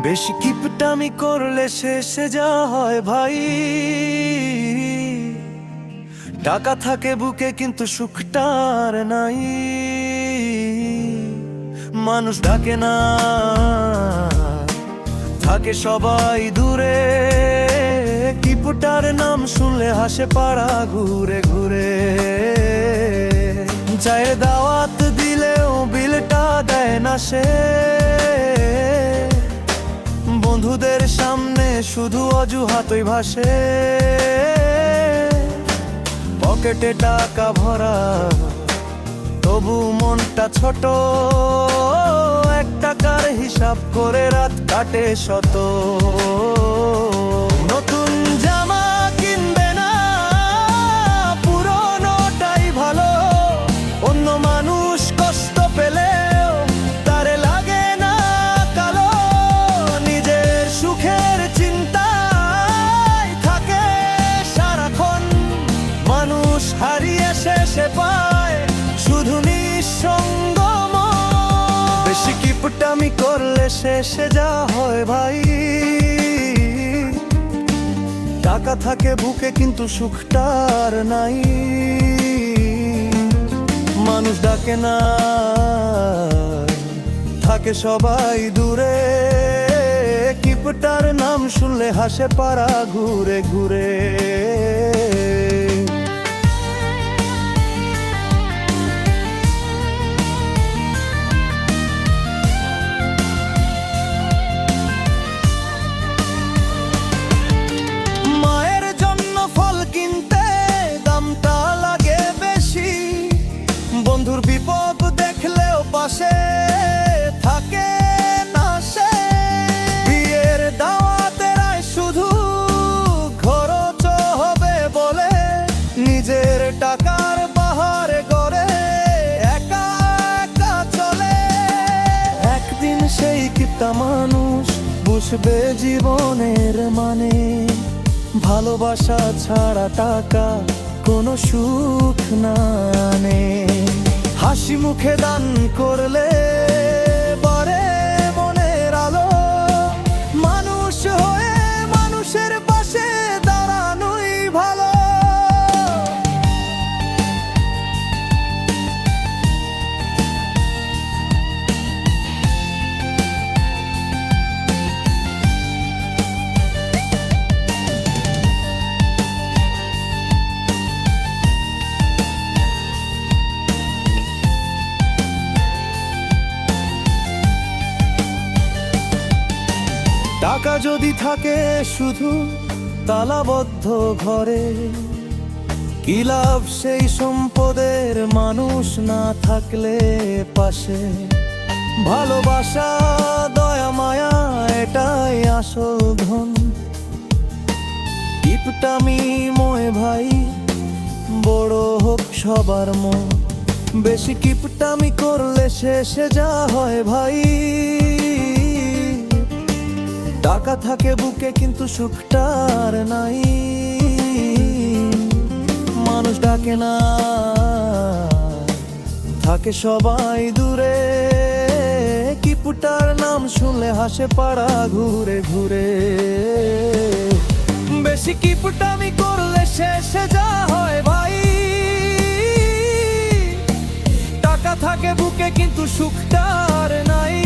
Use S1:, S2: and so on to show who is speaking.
S1: বেশি কিপটামি করলে শেষে যা হয় ভাই, টাকা থাকে বুকে কিন্তু সুখটা আর নাই। মানুষ ডাকে না, থাকে সবাই দূরে, কিপটার নাম শুনলে হাসে পাড়া ঘুরে ঘুরে। চায়ের দাওয়াত দিলেও বিলটা দেয় না সে, বন্ধুদের সামনে শুধু অজুহাতই ভাসে। পকেটে টাকা ভরা তবু মনটা ছোট, 1 টাকার হিসাব করে রাত কাটে শত। নতুন জামা কিনবে না, পুরনোটাই ভালো। অন্য মানুষ কষ্ট পেলেও তারে লাগে না কালো। নিজের সুখের চিন্তায় থাকে সারাক্ষণ, মানুষ হারিয়ে শেষে পায় শুধু নিঃসঙ্গ মন। বেশি কিপটামি করলে শেষে যা হয় ভাই, টাকা থাকে বুকে কিন্তু সুখটা আর নাই। মানুষ ডাকে না, থাকে সবাই দূরে, কিপটার নাম শুনলে হাসে পাড়া ঘুরে ঘুরে। মায়ের জন্য ফল কিনতে দামটা লাগে বেশি, বন্ধুর বিপদ দেখলেও পাশে থাকে না সে। বিয়ের দাওয়াতের আয় শুধু খরচ হবে বলে, নিজের টাকার বাহারে গড়ে একা একা চলে। একদিন সেই কিপটা মানুষ বুঝবে জীবনের মানে, ভালোবাসা ছাড়া টাকা কোনো সুখ না আনে। হাসি মুখে দান করলে বাড়ে মনের আলো, মানুষ হয়ে মানুষের পাশে দাঁড়ানোই ভালো। টাকা যদি থাকে শুধু তালাবদ্ধ ঘরে, কি লাভ সেই সম্পদের মানুষ না থাকলে পাশে। ভালোবাসা দয়া মায়া এটাই আসল ধন, কিপটামি মোয়ে ভাই বড় হোক সবার মন। বেশি কিপটামি করলে শেষে যা হয় ভাই, টাকা থাকে বুকে কিন্তু সুখটা আর নাই। মানুষ ডাকে না, থাকে সবাই দূরে, কিপটার নাম শুনলে হাসে পাড়া ঘুরে ঘুরে। বেশি কিপটামি করলে শেষে যা হয় ভাই, টাকা থাকে বুকে কিন্তু সুখটা আর নাই।